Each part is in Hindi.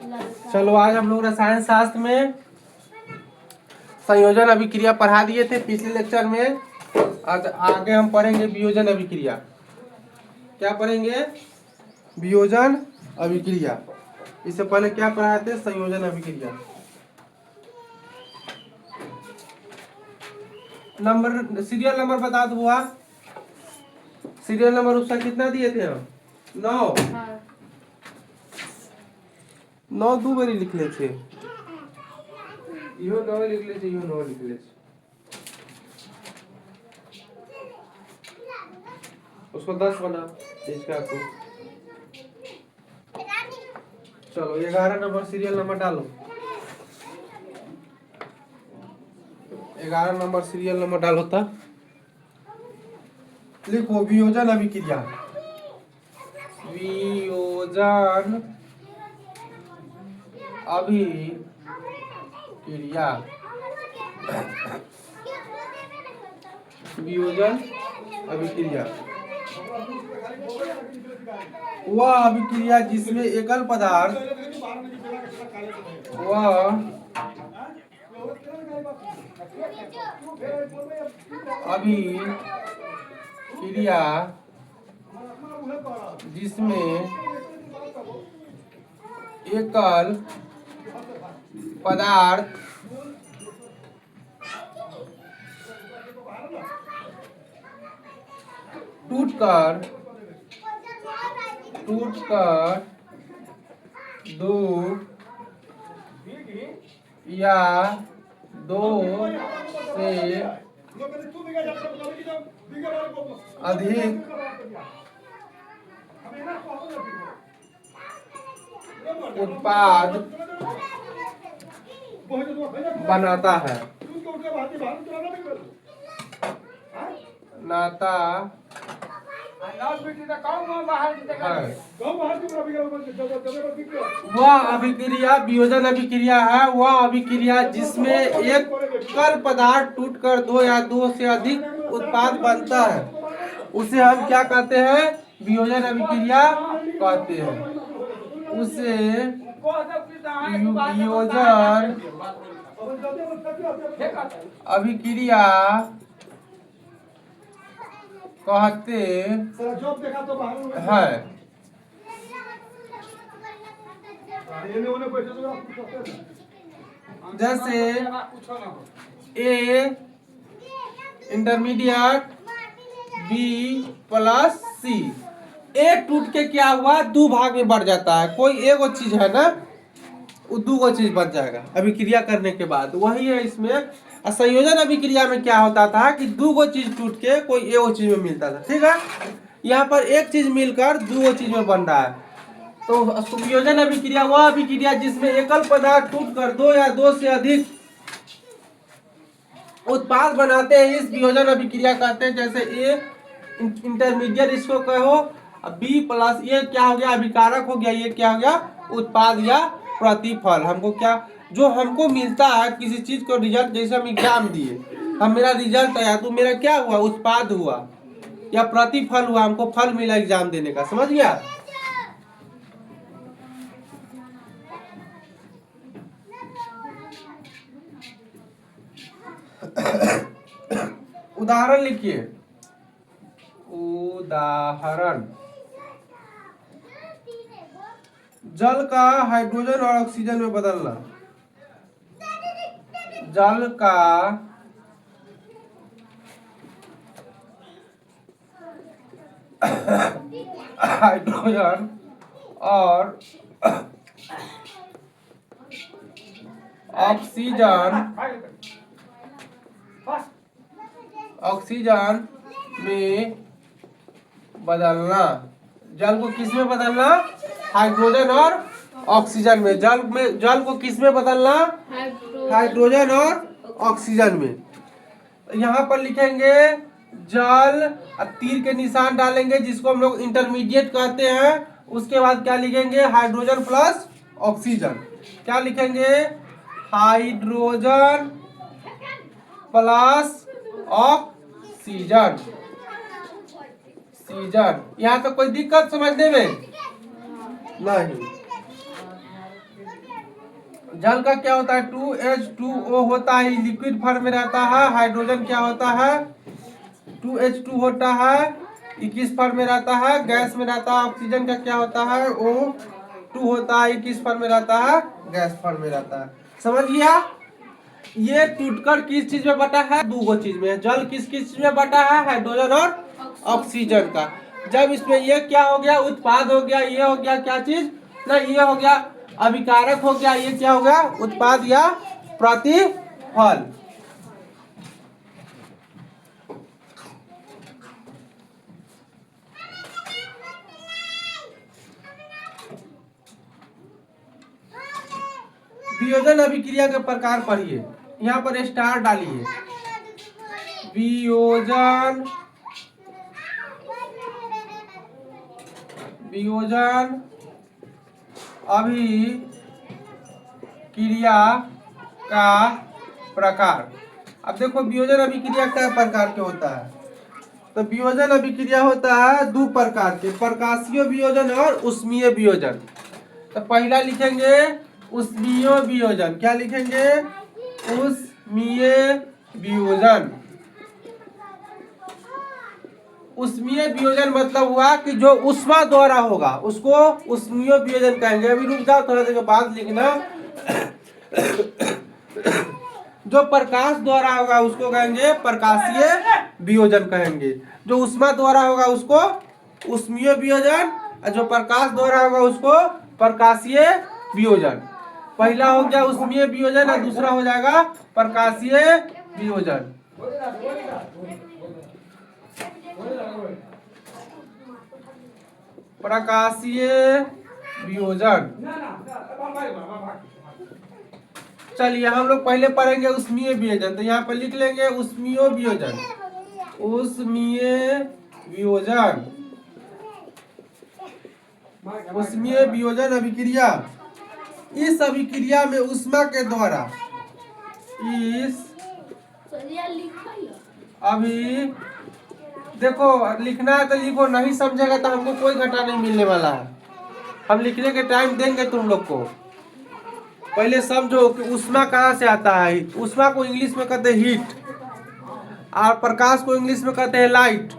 चलो आज हम लोग रसायन शास्त्र में संयोजन अभिक्रिया पढ़ा दिए थे पिछले लेक्चर में। आज आगे हम पढ़ेंगे वियोजन अभिक्रिया। क्या पढ़ेंगे? वियोजन अभिक्रिया। इससे पहले क्या पढ़ाए थे? संयोजन अभिक्रिया। नंबर सीरियल नंबर बता दो। हुआ सीरियल नंबर उसका कितना दिए थे हम? 9। 9 दो बारी लिख ले थे। इहो 9 लिख ले थे, इहो 9 लिख ले थे। उसको 10 बना इसका को। चलो 11 नंबर सीरियल नंबर डालो। 11 नंबर सीरियल नंबर डालो तब लिखो वियोजन अभिक्रिया। वियोजन अभिक्रिया। वियोजन अभिक्रिया वह अभिक्रिया जिसमें एकल पदार्थ अभिक्रिया जिसमें एकल पदार्थ टूटकर दो या दो से अधिक उत्पाद बनाता है। वह अभिक्रिया वियोजन अभिक्रिया है वह अभिक्रिया जिसमें एक कल पदार्थ टूटकर दो या दो से अधिक उत्पाद बनता है उसे हम क्या कहते हैं? वियोजन अभिक्रिया कहते हैं। उसे वियोजन अभिक्रिया कहते हैं। जैसे ए इंटरमीडिएट बी प्लस सी। ए टूट के क्या हुआ? दो भाग में बढ़ जाता है। कोई एगो चीज है ना, वो दो चीज बन जाएगा अभिक्रिया करने के बाद। वही है इसमें। संयोजन अभिक्रिया में क्या होता था कि दो चीज टूट के कोई एगो चीज में मिलता था। ठीक है, यहाँ पर एक चीज मिलकर दो चीज में बन रहा है। तो वियोजन अभिक्रिया वह अभिक्रिया जिसमें एकल पदार्थ टूटकर दो या दो से अधिक उत्पाद बनाते हैं इस वियोजन अभिक्रिया कहते हैं। जैसे ए इंटरमीडिएट इसको कहो, बी प्लस ये क्या हो गया? अभिकारक हो गया। ये क्या हो गया? उत्पाद या प्रतिफल। हमको क्या जो हमको मिलता है किसी चीज को रिजल्ट, जैसे हम एग्जाम दिए, हम मेरा रिजल्ट आया तो मेरा क्या हुआ? उत्पाद हुआ या प्रतिफल हुआ। हमको फल मिला एग्जाम देने का। समझ गया? उदाहरण लिखिए। उदाहरण जल का हाइड्रोजन और ऑक्सीजन में बदलना। जल का हाइड्रोजन और ऑक्सीजन में बदलना। जल को किस में बदलना? हाइड्रोजन और ऑक्सीजन में। जल को किस में बदलना? हाइड्रोजन और ऑक्सीजन में। यहाँ पर लिखेंगे जल, तीर के निशान डालेंगे जिसको हम लोग इंटरमीडिएट कहते हैं। उसके बाद क्या लिखेंगे? Hydrogen plus oxygen. क्या लिखेंगे? Hydrogen plus oxygen. यहाँ तो कोई दिक्कत समझने में नहीं। जल का क्या होता है, 2H2O होता है, लिक्विड फॉर्म में रहता है। हाइड्रोजन क्या होता है, 2H2 होता है, किस फॉर्म में रहता है, गैस में रहता है। ऑक्सीजन का क्या होता है, O2 होता है, किस फॉर्म में रहता है, गैस फॉर्म में रहता है। समझ लिया। ये टूटकर किस चीज में बटा है, दो गो चीज में। जल किस किस चीज में बटा है, हाइड्रोजन और ऑक्सीजन का। जब इसमें ये क्या हो गया, उत्पाद हो गया, ये हो गया क्या चीज ना, ये हो गया अभिकारक हो गया, ये क्या हो गया, उत्पाद या प्रतिफल। वियोजन अभिक्रिया के प्रकार पढ़िए, यहाँ पर स्टार डालिए। वियोजन अभिक्रिया का प्रकार। अब देखो वियोजन अभिक्रिया क्या प्रकार के होता है, तो वियोजन अभिक्रिया होता है दो प्रकार के, प्रकाशीय वियोजन और उष्मीय वियोजन। तो पहला लिखेंगे उष्मीय वियोजन, क्या लिखेंगे, उष्मीय वियोजन। उष्मीय वियोजन मतलब हुआ कि जो उष्मा द्वारा होगा उसको उष्मीय वियोजन कहेंगे। अभी रुक जाओ, थोड़ा देर के बाद लिखना। जो प्रकाश द्वारा होगा उसको कहेंगे प्रकाशीय वियोजन कहेंगे। जो उष्मा द्वारा होगा उसको उष्मीय वियोजन, और जो प्रकाश द्वारा होगा उसको प्रकाशीय वियोजन। पहला हो गया उष्मीय वियोजन और दूसरा हो जाएगा प्रकाशीय वियोजन। प्रकाशीय वियोजन। चलिए हम लोग पहले पढ़ेंगे उष्मीय वियोजन, तो यहाँ पर लिख लेंगे उष्मीय वियोजन। उष्मीय वियोजन, उष्मीय वियोजन अभिक्रिया। इस अभिक्रिया में उष्मा के द्वारा, इस अभी देखो लिखना है तो लिखो, नहीं समझेगा तो हमको कोई घाटा नहीं मिलने वाला है। हम लिखने के टाइम देंगे तुम लोग को। पहले समझो कि उष्मा कहाँ से आता है। उष्मा को इंग्लिश में कहते हैं हीट, और प्रकाश को इंग्लिश में कहते हैं लाइट।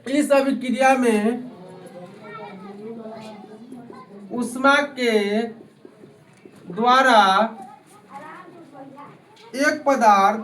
इस अभिक्रिया में उष्मा के द्वारा एक पदार्थ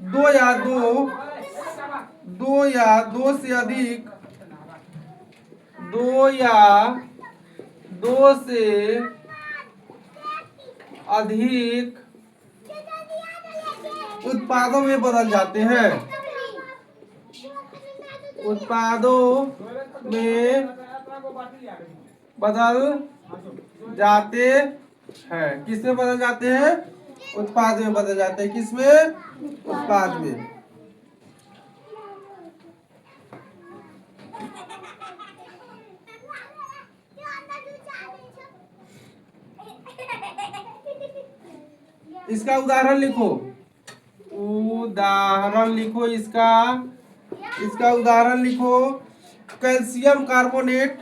दो या दो से अधिक उत्पादों में बदल जाते हैं। उत्पादों में बदल जाते हैं। किसमें बदल जाते हैं, उत्पाद में बदल जाते हैं। किसमें, उत्पाद में। इसका उदाहरण लिखो, उदाहरण लिखो इसका उदाहरण लिखो। कैल्शियम कार्बोनेट,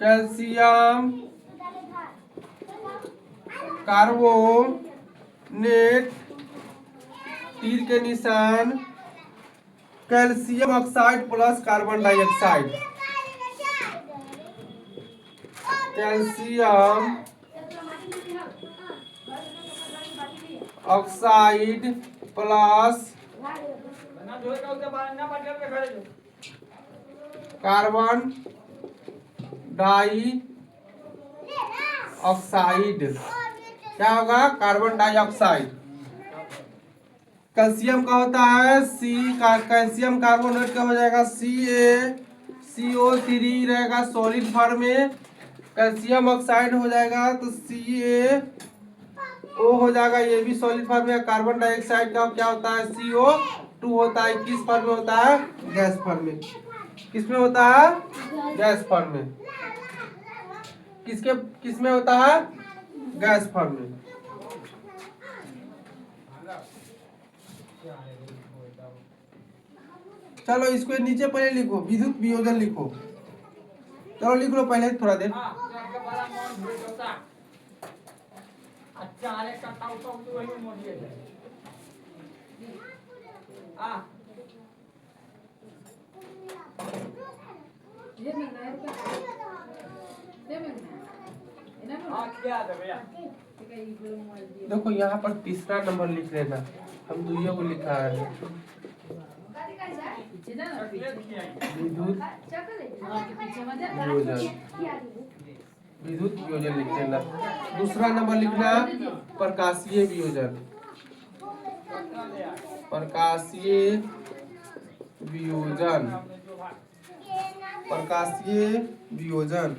कैल्शियम कार्बोनेट, तीर के निशान, calcium oxide plus carbon dioxide. Calcium oxide plus carbon dioxide, क्या होगा, कार्बन डाइऑक्साइड। कैल्शियम का होता है सी का, कैल्शियम कार्बोनेट का हो जाएगा CaCO3 रहेगा सॉलिड फॉर्म में। कैल्शियम ऑक्साइड हो जाएगा तो CaO हो जाएगा, ये भी सॉलिड फॉर्म में। कार्बन डाइऑक्साइड का क्या होता है, CO2 होता है। किस फॉर्म में होता है, गैस फॉर्म में। किसमें होता है, गैस फॉर्म में। किस में होता है? गैस फॉर्म में। चलो इसको नीचे पहले लिखो, विद्युत वियोजन लिखो। चलो लिख लो पहले थोड़ा देर। देखो यहाँ पर तीसरा नंबर लिख लेना, हम दुइयों को लिखा है। विद्युत वियोजन, विद्युत वियोजन लिख लेना। दूसरा नंबर लिखना प्रकाशीय वियोजन, प्रकाशीय वियोजन, प्रकाशीय वियोजन।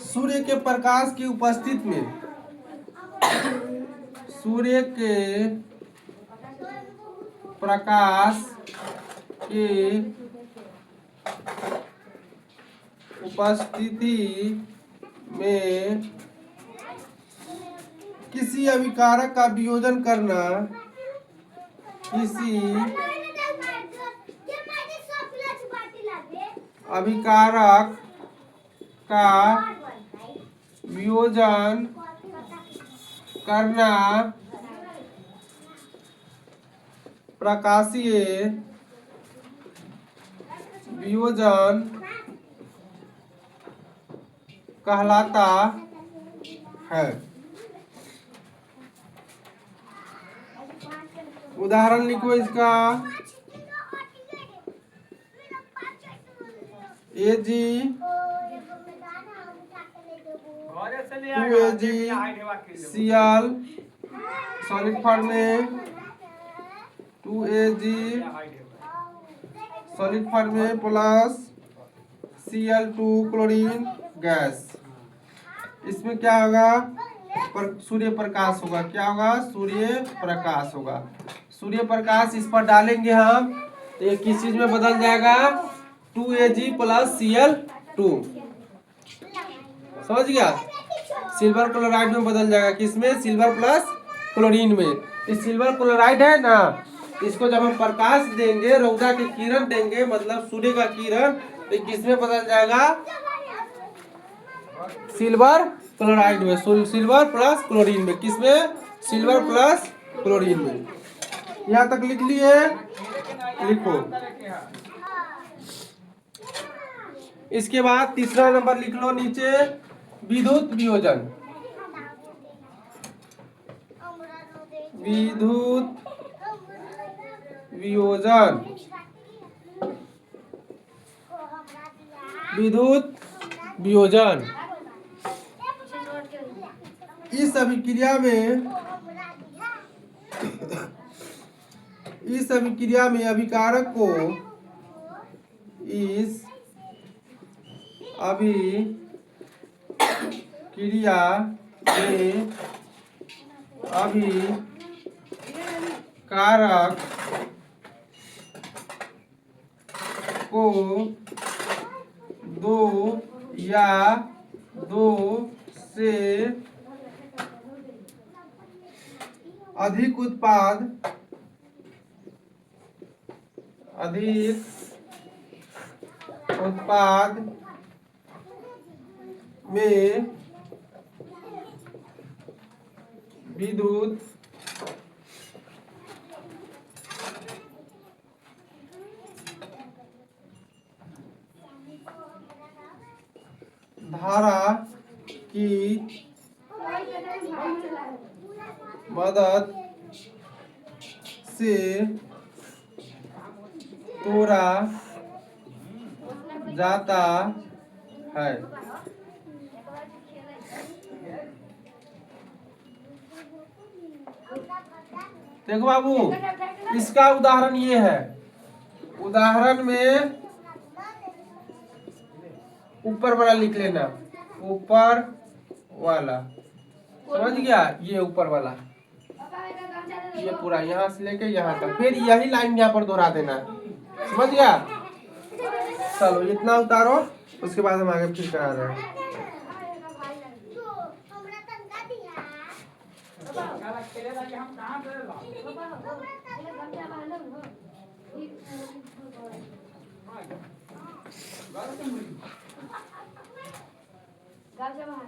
सूर्य के प्रकाश की उपस्थिति में, सूर्य के प्रकाश के उपस्थिति में किसी अभिकारक का वियोजन करना, किसी अभिकारक का वियोजन करना प्रकाशीय वियोजन कहलाता है। उदाहरण लिखो इसका। AG 2AG Cl solid form में, 2AG सॉलिड फॉर्म में प्लस Cl2 क्लोरीन गैस। इसमें क्या होगा? सूर्य प्रकाश होगा। क्या होगा? सूर्य प्रकाश होगा। सूर्य प्रकाश इस पर डालेंगे हम तो ये किस चीज में बदल जाएगा? 2Ag प्लस Cl2, समझ गया? सिल्वर क्लोराइड में बदल जाएगा। किसमें? सिल्वर प्लस क्लोरीन में। इस सिल्वर क्लोराइड है ना, इसको जब हम प्रकाश देंगे, रौदा के किरण देंगे, मतलब सूर्य का किरण, तो किसमें बदल जाएगा? सिल्वर क्लोराइड में, सिल्वर प्लस क्लोरीन में। किसमें? सिल्वर प्लस क्लोरीन में। यहाँ तक लिख लिए? लिखो। इसके बाद तीसरा नंबर लिख लो नीचे, विद्युत वियोजन। विद्युत वियोजन, विद्युत वियोजन। इस अभिक्रिया में, इस अभिक्रिया में अभिकारक को, इस अभिक्रिया में अभिकारक को दो या दो से अधिक उत्पाद में विद्युत धारा की मदद से तोड़ा जाता है। देखो बाबू, इसका उदाहरण ये है। उदाहरण में ऊपर वाला लिख लेना, ऊपर वाला, समझ गया? ये ऊपर वाला, ये पूरा यहाँ से लेके यहाँ तक, फिर यही लाइन यहाँ पर दोहरा देना, समझ गया? चलो इतना उतारो, उसके बाद हम आगे फिर करा रहे हैं। गाँव से बाहर